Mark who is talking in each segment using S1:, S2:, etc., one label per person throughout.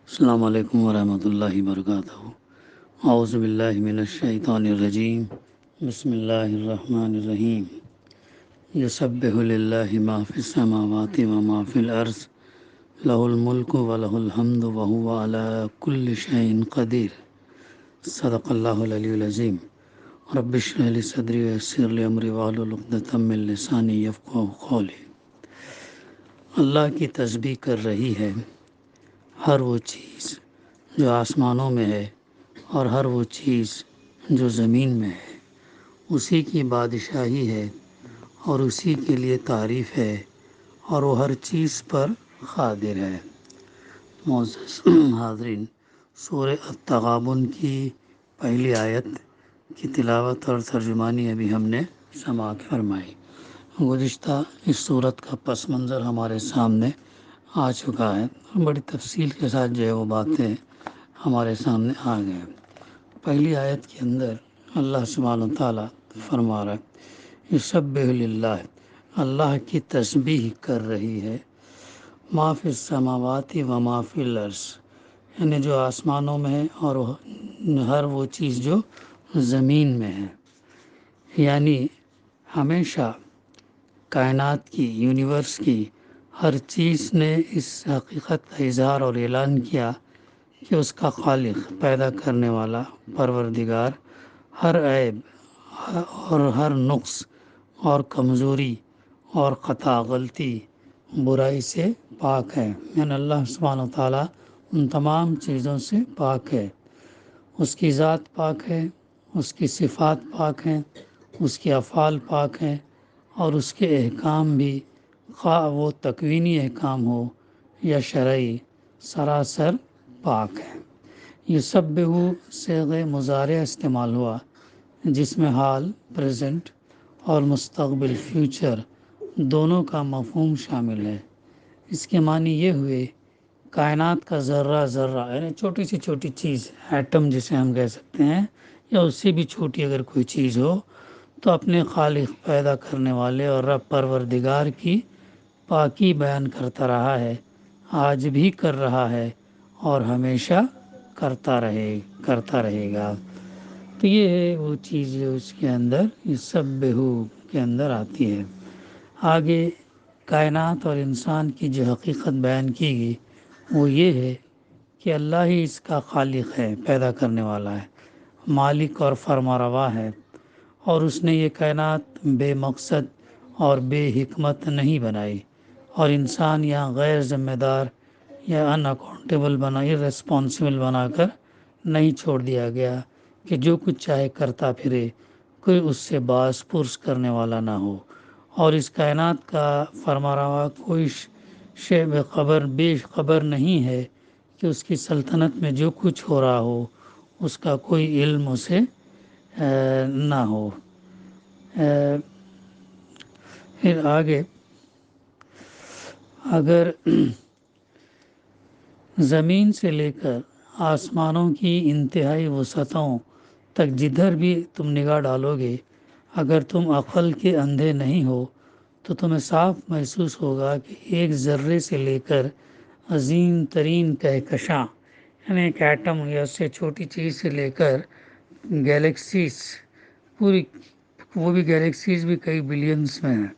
S1: السلام علیکم ورحمۃ اللہ وبرکاتہ۔ اعوذ باللہ من الشیطان الرجیم، بسم اللہ الرحمن الرحیم۔ یسبح للہ ما فی السماوات و ما فی الارض، لہ الملک و لہ الحمد وہو علی کل شیء قدیر۔ صدق اللہ العلی العظیم۔ رب اشرح لی صدری ویسر لی امری واحلل عقدۃ من لسانی یفقہوا قولی۔ اللہ کی تسبیح کر رہی ہے ہر وہ چیز جو آسمانوں میں ہے اور ہر وہ چیز جو زمین میں ہے، اسی کی بادشاہی ہے اور اسی کے لیے تعریف ہے، اور وہ ہر چیز پر قادر ہے۔ معزز حاضرین، سورہ التغابن کی پہلی آیت کی تلاوت اور ترجمانی ابھی ہم نے سماعت فرمائی۔ گزشتہ اس سورت کا پس منظر ہمارے سامنے آ چکا ہے، بڑی تفصیل کے ساتھ جو ہے وہ باتیں ہمارے سامنے آ گئے۔ پہلی آیت کے اندر اللہ سبحانہ و تعالیٰ فرما رہا ہے، یسبح للہ، اللہ کی تسبیح کر رہی ہے، ما فی السماوات و ما فی الارض، یعنی جو آسمانوں میں ہے اور ہر وہ چیز جو زمین میں ہے۔ یعنی ہمیشہ کائنات کی، یونیورس کی ہر چیز نے اس حقیقت کا اظہار اور اعلان کیا کہ اس کا خالق، پیدا کرنے والا، پروردگار ہر عیب اور ہر نقص اور کمزوری اور خطا، غلطی، برائی سے پاک ہے۔ یعنی اللہ سبحانہ و تعالیٰ ان تمام چیزوں سے پاک ہے۔ اس کی ذات پاک ہے، اس کی صفات پاک ہیں، اس کے افعال پاک ہیں، اور اس کے احکام بھی، خواہ وہ تکوینی احکام ہو یا شرعی، سراسر پاک ہے۔ یسبح صیغہ مضارع استعمال ہوا جس میں حال، پریزنٹ اور مستقبل، فیوچر دونوں کا مفہوم شامل ہے۔ اس کے معنی یہ ہوئے، کائنات کا ذرہ ذرہ، یعنی چھوٹی سے چھوٹی چیز، ایٹم جسے ہم کہہ سکتے ہیں، یا اس سے بھی چھوٹی اگر کوئی چیز ہو، تو اپنے خالق، پیدا کرنے والے اور رب پروردگار کی پاکی بیان کرتا رہا ہے، آج بھی کر رہا ہے اور ہمیشہ کرتا رہے گا۔ تو یہ ہے وہ چیز جو اس کے اندر یسبح کے اندر آتی ہے۔ آگے کائنات اور انسان کی جو حقیقت بیان کی گئی وہ یہ ہے کہ اللہ ہی اس کا خالق ہے، پیدا کرنے والا ہے، مالک اور فرمانروا ہے، اور اس نے یہ کائنات بے مقصد اور بے حکمت نہیں بنائی، اور انسان یہاں غیر ذمہ دار یا ان اکاؤنٹیبل irresponsible بنا کر نہیں چھوڑ دیا گیا کہ جو کچھ چاہے کرتا پھرے، کوئی اس سے باز پرس کرنے والا نہ ہو۔ اور اس کائنات کا فرمانروا کوئی شے بے خبر نہیں ہے کہ اس کی سلطنت میں جو کچھ ہو رہا ہو اس کا کوئی علم اسے نہ ہو۔ پھر آگے، اگر زمین سے لے کر آسمانوں کی انتہائی وسعتوں تک جدھر بھی تم نگاہ ڈالو گے، اگر تم عقل کے اندھے نہیں ہو تو تمہیں صاف محسوس ہوگا کہ ایک ذرے سے لے کر عظیم ترین کہکشاں، یعنی ایک ایٹم یا اس سے چھوٹی چیز سے لے کر گیلیکسیز، پوری وہ بھی گیلیکسیز بھی کئی بلینز میں ہیں،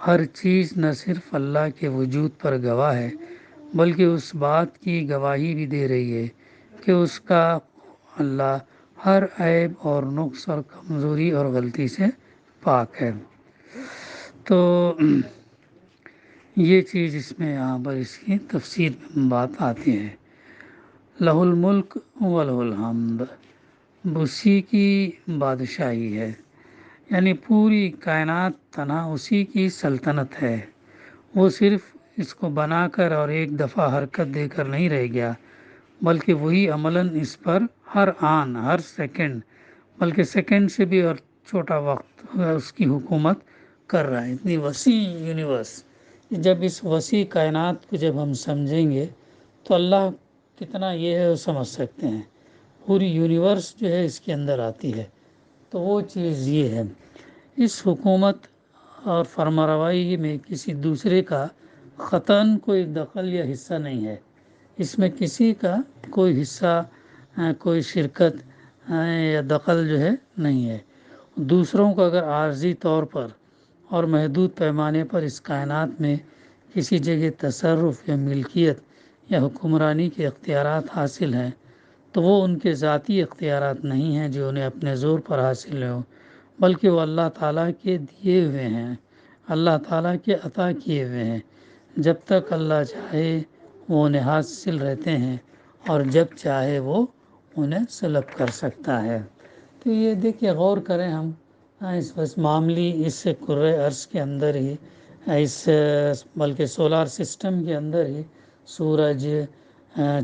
S1: ہر چیز نہ صرف اللہ کے وجود پر گواہ ہے بلکہ اس بات کی گواہی بھی دے رہی ہے کہ اس کا اللہ ہر عیب اور نقص اور کمزوری اور غلطی سے پاک ہے۔ تو یہ چیز اس میں یہاں پر اس کی تفسیر میں بات آتی ہے۔ لہ الملک و لہ الحمد، اسی کی بادشاہی ہے، یعنی پوری کائنات تنہا اسی کی سلطنت ہے۔ وہ صرف اس کو بنا کر اور ایک دفعہ حرکت دے کر نہیں رہ گیا، بلکہ وہی عملاً اس پر ہر آن، ہر سیکنڈ، بلکہ سیکنڈ سے بھی اور چھوٹا وقت اس کی حکومت کر رہا ہے۔ اتنی وسیع یونیورس، جب اس وسیع کائنات کو جب ہم سمجھیں گے تو اللہ کتنا یہ ہے وہ سمجھ سکتے ہیں۔ پوری یونیورس جو ہے اس کے اندر آتی ہے، تو وہ چیز یہ ہے۔ اس حکومت اور فرمانروائی میں کسی دوسرے کا قطعاً کوئی دخل یا حصہ نہیں ہے۔ اس میں کسی کا کوئی حصہ کوئی شرکت یا دخل جو ہے نہیں ہے۔ دوسروں کو اگر عارضی طور پر اور محدود پیمانے پر اس کائنات میں کسی جگہ تصرف یا ملکیت یا حکمرانی کے اختیارات حاصل ہیں تو وہ ان کے ذاتی اختیارات نہیں ہیں جو انہیں اپنے زور پر حاصل ہوں، بلکہ وہ اللہ تعالیٰ کے دیے ہوئے ہیں، اللہ تعالیٰ کے عطا کیے ہوئے ہیں۔ جب تک اللہ چاہے وہ انہیں حاصل رہتے ہیں اور جب چاہے وہ انہیں سلب کر سکتا ہے۔ تو یہ دیکھیے غور کریں ہم اس بس معاملی اس کرۂ ارض کے اندر ہی اس بلکہ سولار سسٹم کے اندر ہی سورج،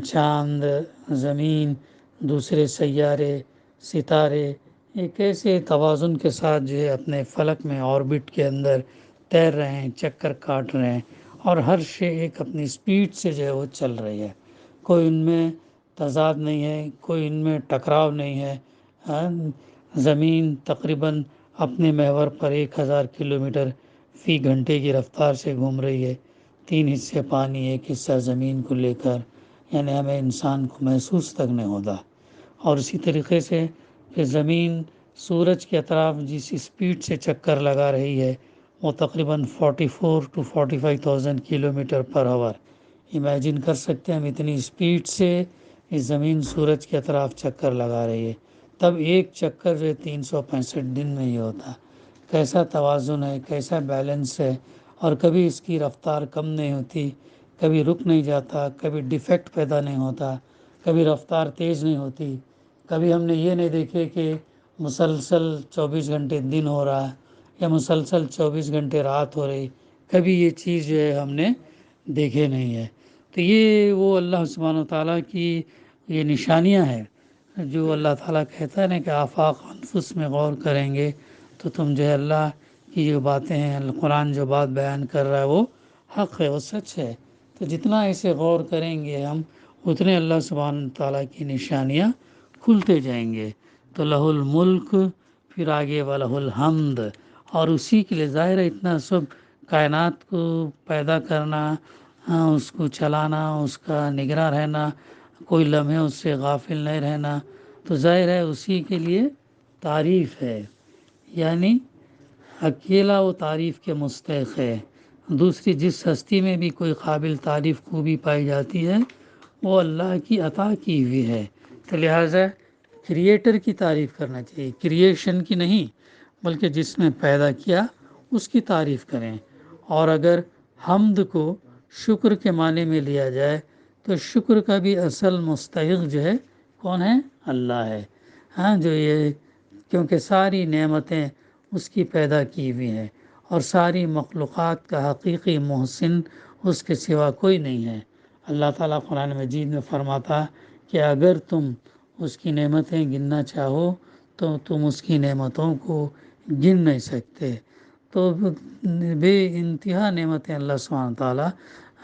S1: چاند، زمین، دوسرے سیارے، ستارے ایک ایسے توازن کے ساتھ جو ہے اپنے فلک میں آربٹ کے اندر تیر رہے ہیں، چکر کاٹ رہے ہیں، اور ہر شے ایک اپنی سپیڈ سے جو ہے وہ چل رہی ہے۔ کوئی ان میں تضاد نہیں ہے، کوئی ان میں ٹکراؤ نہیں ہے۔ زمین تقریباً اپنے محور پر 1000 کلومیٹر فی گھنٹے کی رفتار سے گھوم رہی ہے، 3 حصے پانی، 1 حصہ زمین کو لے کر، یعنی ہمیں انسان کو محسوس تک نہیں ہوتا۔ اور اسی طریقے سے کہ زمین سورج کے اطراف جس اسپیڈ سے چکر لگا رہی ہے وہ تقریباً 44 to 45,000 kilometre per hour. Imagine کر سکتے ہیں ہم اتنی اسپیڈ سے اس زمین سورج کے اطراف چکر لگا رہی ہے، تب ایک چکر جو 365 دن میں ہی ہوتا۔ کیسا توازن ہے، کیسا بیلنس ہے، اور کبھی اس کی رفتار کم نہیں ہوتی، کبھی رک نہیں جاتا، کبھی ڈیفیکٹ پیدا نہیں ہوتا، کبھی رفتار تیز نہیں ہوتی، کبھی ہم نے یہ نہیں دیکھے کہ مسلسل 24 گھنٹے دن ہو رہا ہے یا مسلسل 24 گھنٹے رات ہو رہی، کبھی یہ چیز جو ہے ہم نے دیکھے نہیں ہے۔ تو یہ وہ اللہ سبحانہ وتعالیٰ کی یہ نشانیاں ہیں جو اللہ تعالیٰ کہتا ہے نا کہ آفاق انفس میں غور کریں گے تو تم جو ہے اللہ کی جو باتیں ہیں، قرآن جو بات بیان کر رہا ہے وہ حق ہے، وہ سچ ہے۔ تو جتنا ایسے غور کریں گے ہم اتنے اللہ سبحانہ تعالیٰ کی نشانیاں کھلتے جائیں گے۔ تو لہ الملک، پھر آگے وَلَهُ الحمد، اور اسی کے لیے ظاہر ہے اتنا سب کائنات کو پیدا کرنا، اس کو چلانا، اس کا نگراں رہنا، کوئی لمحے اس سے غافل نہیں رہنا، تو ظاہر ہے اسی کے لیے تعریف ہے، یعنی اکیلا وہ تعریف کے مستحق ہے۔ دوسری جس ہستی میں بھی کوئی قابل تعریف خوبی پائی جاتی ہے وہ اللہ کی عطا کی ہوئی ہے، تو لہٰذا کریٹر کی تعریف کرنا چاہیے، کریشن کی نہیں، بلکہ جس نے پیدا کیا اس کی تعریف کریں۔ اور اگر حمد کو شکر کے معنی میں لیا جائے تو شکر کا بھی اصل مستحق جو ہے کون ہے؟ اللہ ہے، جو یہ کیونکہ ساری نعمتیں اس کی پیدا کی ہوئی ہیں اور ساری مخلوقات کا حقیقی محسن اس کے سوا کوئی نہیں ہے۔ اللہ تعالیٰ قرآن مجید میں فرماتا کہ اگر تم اس کی نعمتیں گننا چاہو تو تم اس کی نعمتوں کو گن نہیں سکتے۔ تو بے انتہا نعمتیں اللہ سبحانہ تعالیٰ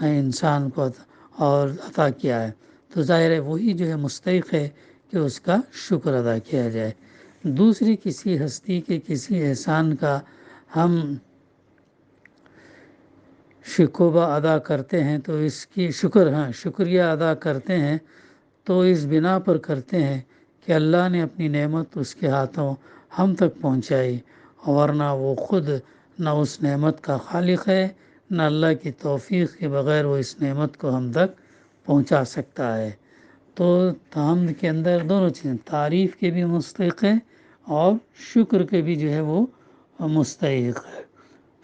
S1: انسان کو اور عطا کیا ہے، تو ظاہر ہے وہی جو ہے مستحق ہے کہ اس کا شکر ادا کیا جائے۔ دوسری کسی ہستی کے کسی احسان کا ہم شکوہ ادا کرتے ہیں تو اس کی شکریہ ادا کرتے ہیں تو اس بنا پر کرتے ہیں کہ اللہ نے اپنی نعمت اس کے ہاتھوں ہم تک پہنچائی، ورنہ وہ خود نہ اس نعمت کا خالق ہے، نہ اللہ کی توفیق کے بغیر وہ اس نعمت کو ہم تک پہنچا سکتا ہے۔ تو حمد کے اندر دونوں چیزیں، تعریف کے بھی مستحق ہے اور شکر کے بھی جو ہے وہ مستحق ہے۔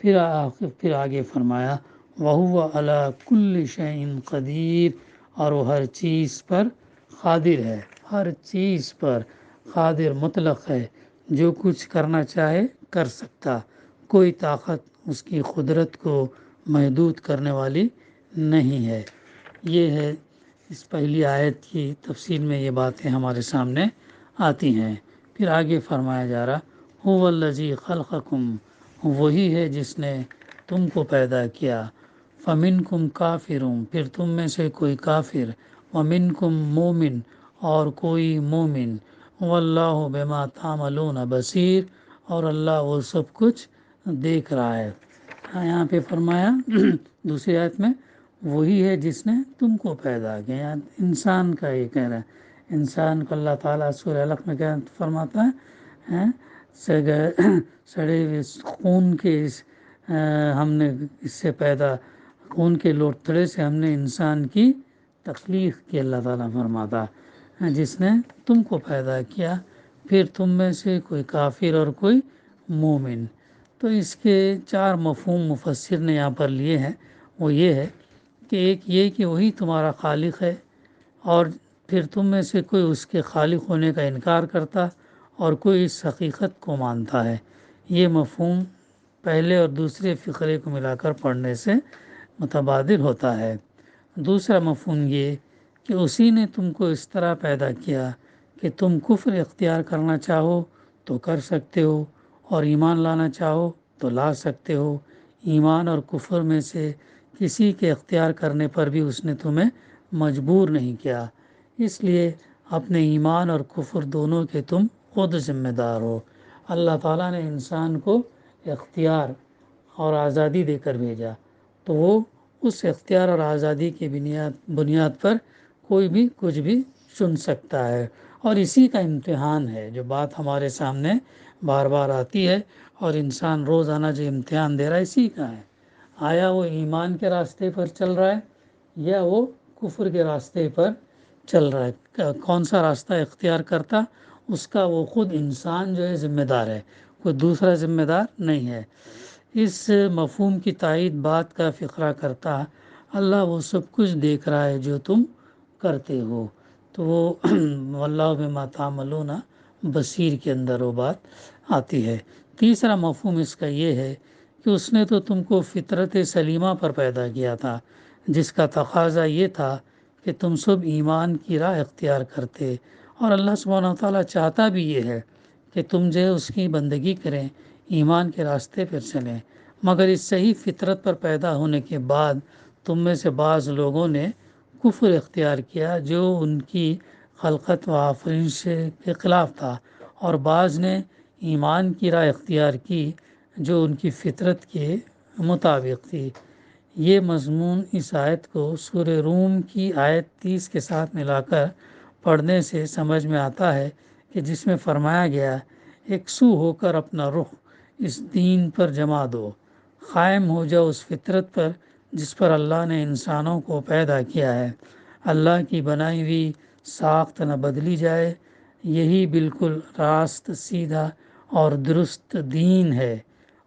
S1: پھر آگے فرمایا وَهُوَ عَلَىٰ كُلِّ شَيْءٍ قَدِيرٌ، اور وہ ہر چیز پر قادر ہے، ہر چیز پر قادر مطلق ہے، جو کچھ کرنا چاہے کر سکتا، کوئی طاقت اس کی قدرت کو محدود کرنے والی نہیں ہے۔ یہ ہے اس پہلی آیت کی تفسیر میں یہ باتیں ہمارے سامنے آتی ہیں۔ پھر آگے فرمایا جا رہا هُوَ الَّذِي خَلَقَكُمْ، وہی ہے جس نے تم کو پیدا کیا، فَمِنْكُمْ كَافِرٌ، پھر تم میں سے کوئی کافر، وَمِنْكُمْ مُؤْمِنٌ، اور کوئی مومن، وَاللَّهُ بِمَا تَعْمَلُونَ بَصِيرٌ، اور اللہ وہ سب کچھ دیکھ رہا ہے۔ یہاں پہ فرمایا دوسری آیت میں وہی ہے جس نے تم کو پیدا کیا. یعنی انسان کا یہ کہہ رہا ہے، انسان کو اللہ تعالیٰ سورہ علق میں کیا فرماتا ہے، سڑے ہوئے خون کے ہم نے اس سے پیدا، خون کے لوتھڑے سے ہم نے انسان کی تخلیق کی. اللہ تعالیٰ فرماتا ہے جس نے تم کو پیدا کیا، پھر تم میں سے کوئی کافر اور کوئی مومن. تو اس کے 4 مفہوم مفسر نے یہاں پر لیے ہیں. وہ یہ ہے کہ ایک یہ کہ وہی تمہارا خالق ہے، اور پھر تم میں سے کوئی اس کے خالق ہونے کا انکار کرتا اور کوئی اس حقیقت کو مانتا ہے. یہ مفہوم پہلے اور دوسرے فقرے کو ملا کر پڑھنے سے متبادل ہوتا ہے. دوسرا مفہوم یہ کہ اسی نے تم کو اس طرح پیدا کیا کہ تم کفر اختیار کرنا چاہو تو کر سکتے ہو، اور ایمان لانا چاہو تو لا سکتے ہو. ایمان اور کفر میں سے کسی کے اختیار کرنے پر بھی اس نے تمہیں مجبور نہیں کیا، اس لیے اپنے ایمان اور کفر دونوں کے تم خود ذمہ دار ہو. اللہ تعالیٰ نے انسان کو اختیار اور آزادی دے کر بھیجا، تو وہ اس اختیار اور آزادی کی بنیاد پر کوئی بھی کچھ بھی چن سکتا ہے. اور اسی کا امتحان ہے جو بات ہمارے سامنے بار بار آتی ہے، اور انسان روزانہ جو امتحان دے رہا ہے اسی کا ہے. آیا وہ ایمان کے راستے پر چل رہا ہے یا وہ کفر کے راستے پر چل رہا ہے؟ کون سا راستہ اختیار کرتا، اس کا وہ خود انسان جو ہے ذمہ دار ہے، کوئی دوسرا ذمہ دار نہیں ہے. اس مفہوم کی تائید بات کا فقرہ کرتا، اللہ وہ سب کچھ دیکھ رہا ہے جو تم کرتے ہو. تو وہ واللہ بما تعملون بصیر کے اندر وہ بات آتی ہے. تیسرا مفہوم اس کا یہ ہے کہ اس نے تو تم کو فطرت سلیمہ پر پیدا کیا تھا، جس کا تقاضا یہ تھا کہ تم سب ایمان کی راہ اختیار کرتے، اور اللہ سبحانہ وتعالیٰ چاہتا بھی یہ ہے کہ تم جو ہے اس کی بندگی کریں، ایمان کے راستے پر چلیں. مگر اس صحیح فطرت پر پیدا ہونے کے بعد تم میں سے بعض لوگوں نے کفر اختیار کیا جو ان کی خلقت و آفرینش کے خلاف تھا، اور بعض نے ایمان کی راہ اختیار کی جو ان کی فطرت کے مطابق تھی. یہ مضمون اس آیت کو سورہ روم کی آیت 30 کے ساتھ ملا کر پڑھنے سے سمجھ میں آتا ہے کہ جس میں فرمایا گیا، یکسو ہو کر اپنا رخ اس دین پر جما دو، قائم ہو جاؤ اس فطرت پر جس پر اللہ نے انسانوں کو پیدا کیا ہے. اللہ کی بنائی ہوئی ساخت نہ بدلی جائے، یہی بالکل راست سیدھا اور درست دین ہے.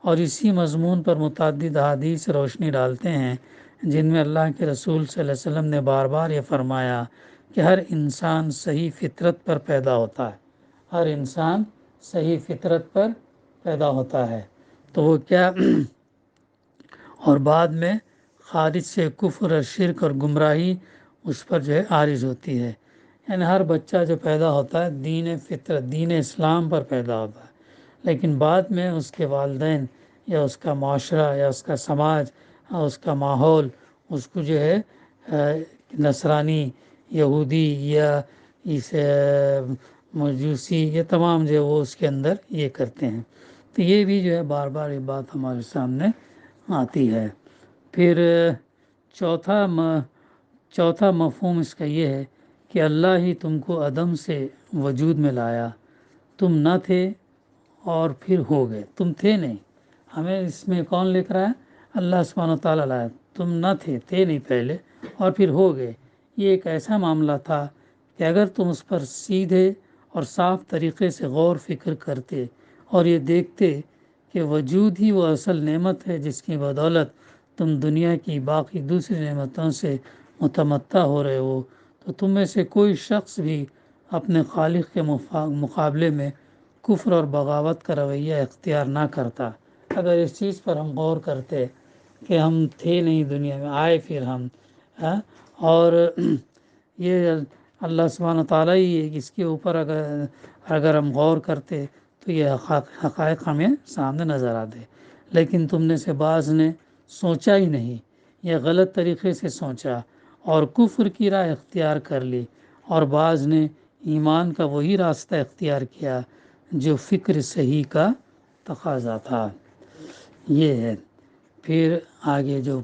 S1: اور اسی مضمون پر متعدد احادیث روشنی ڈالتے ہیں جن میں اللہ کے رسول صلی اللہ علیہ وسلم نے بار بار یہ فرمایا کہ ہر انسان صحیح فطرت پر پیدا ہوتا ہے، ہر انسان صحیح فطرت پر پیدا ہوتا ہے. تو وہ کیا اور بعد میں خارج سے کفر اور شرک اور گمراہی اس پر جو ہے عارض ہوتی ہے. یعنی ہر بچہ جو پیدا ہوتا ہے دین فطرت، دین اسلام پر پیدا ہوتا ہے، لیکن بعد میں اس کے والدین یا اس کا معاشرہ یا اس کا سماج اور اس کا ماحول اس کو جو ہے نصرانی، یہودی یا اسے مجوسی، یہ تمام جو ہے وہ اس کے اندر یہ کرتے ہیں. تو یہ بھی جو ہے بار بار یہ بات ہمارے سامنے آتی ہے. پھر چوتھا مفہوم اس کا یہ ہے کہ اللہ ہی تم کو عدم سے وجود میں لایا، تم نہ تھے اور پھر ہو گئے. تم تھے نہیں، ہمیں اس میں کون لکھ رہا ہے؟ اللہ سبحانہ وتعالیٰ لایا. تم نہ تھے نہیں پہلے اور پھر ہو گئے. یہ ایک ایسا معاملہ تھا کہ اگر تم اس پر سیدھے اور صاف طریقے سے غور فکر کرتے اور یہ دیکھتے کہ وجود ہی وہ اصل نعمت ہے جس کی بدولت تم دنیا کی باقی دوسری نعمتوں سے متمتع ہو رہے ہو، تو تم میں سے کوئی شخص بھی اپنے خالق کے مقابلے میں کفر اور بغاوت کا رویہ اختیار نہ کرتا. اگر اس چیز پر ہم غور کرتے کہ ہم تھے نہیں دنیا میں، آئے پھر ہم، اور یہ اللہ سبحانہ تعالیٰ ہی ہے، اس کے اوپر اگر ہم غور کرتے تو یہ حقائق ہمیں سامنے نظر آتے. لیکن تم نے سے بعض نے سوچا ہی نہیں، یا غلط طریقے سے سوچا اور کفر کی راہ اختیار کر لی، اور بعض نے ایمان کا وہی راستہ اختیار کیا جو فکر صحیح کا تقاضا تھا. یہ ہے. پھر آگے جو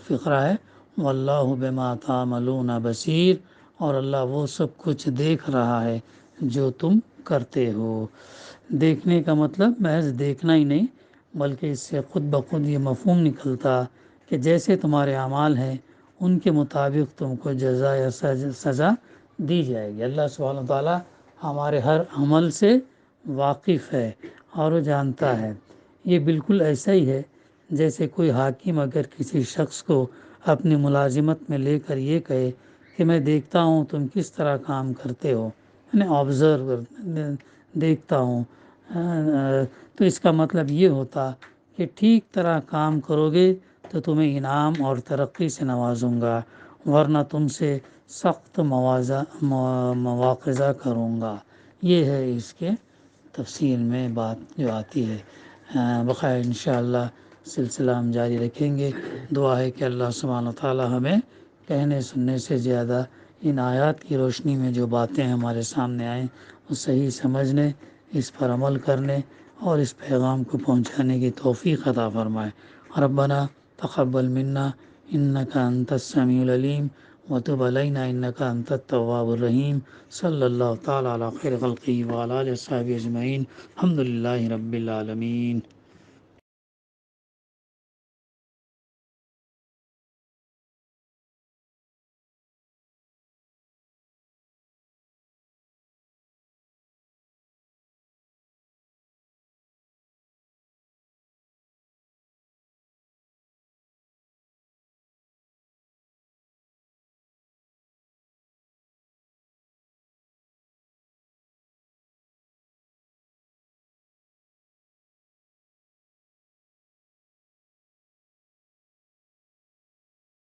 S1: فقرہ ہے واللہ بما تعملون بصیر، اور اللہ وہ سب کچھ دیکھ رہا ہے جو تم کرتے ہو۔ دیکھنے کا مطلب محض دیکھنا ہی نہیں، بلکہ اس سے خود بخود یہ مفہوم نکلتا کہ جیسے تمہارے اعمال ہیں ان کے مطابق تم کو جزا یا سزا دی جائے گی۔ اللہ سبحانہ وتعالیٰ ہمارے ہر عمل سے واقف ہے اور وہ جانتا ہے۔ یہ بالکل ایسا ہی ہے جیسے کوئی حاکم اگر کسی شخص کو اپنی ملازمت میں لے کر یہ کہے کہ میں دیکھتا ہوں تم کس طرح کام کرتے ہو، یعنی آبزرو دیکھتا ہوں، تو اس کا مطلب یہ ہوتا کہ ٹھیک طرح کام کرو گے تو تمہیں انعام اور ترقی سے نوازوں گا، ورنہ تم سے سخت مواخذہ کروں گا۔ یہ ہے اس کے تفصیل میں بات جو آتی ہے۔ بخیر انشاءاللہ سلسلہ ہم جاری رکھیں گے۔ دعا ہے کہ اللہ سبحانہ وتعالی ہمیں کہنے سننے سے زیادہ ان آیات کی روشنی میں جو باتیں ہمارے سامنے آئیں وہ صحیح سمجھنے، اس پر عمل کرنے اور اس پیغام کو پہنچانے کی توفیق عطا فرمائے۔ ربنا تقبل منا انک انت السمیع العلیم وتب علینا انک انت التواب الرحیم۔ صلی اللہ تعالی علی خیر خلقہ وعلی آلہ وصحبہ اجمعین۔ الحمد للہ رب العالمین۔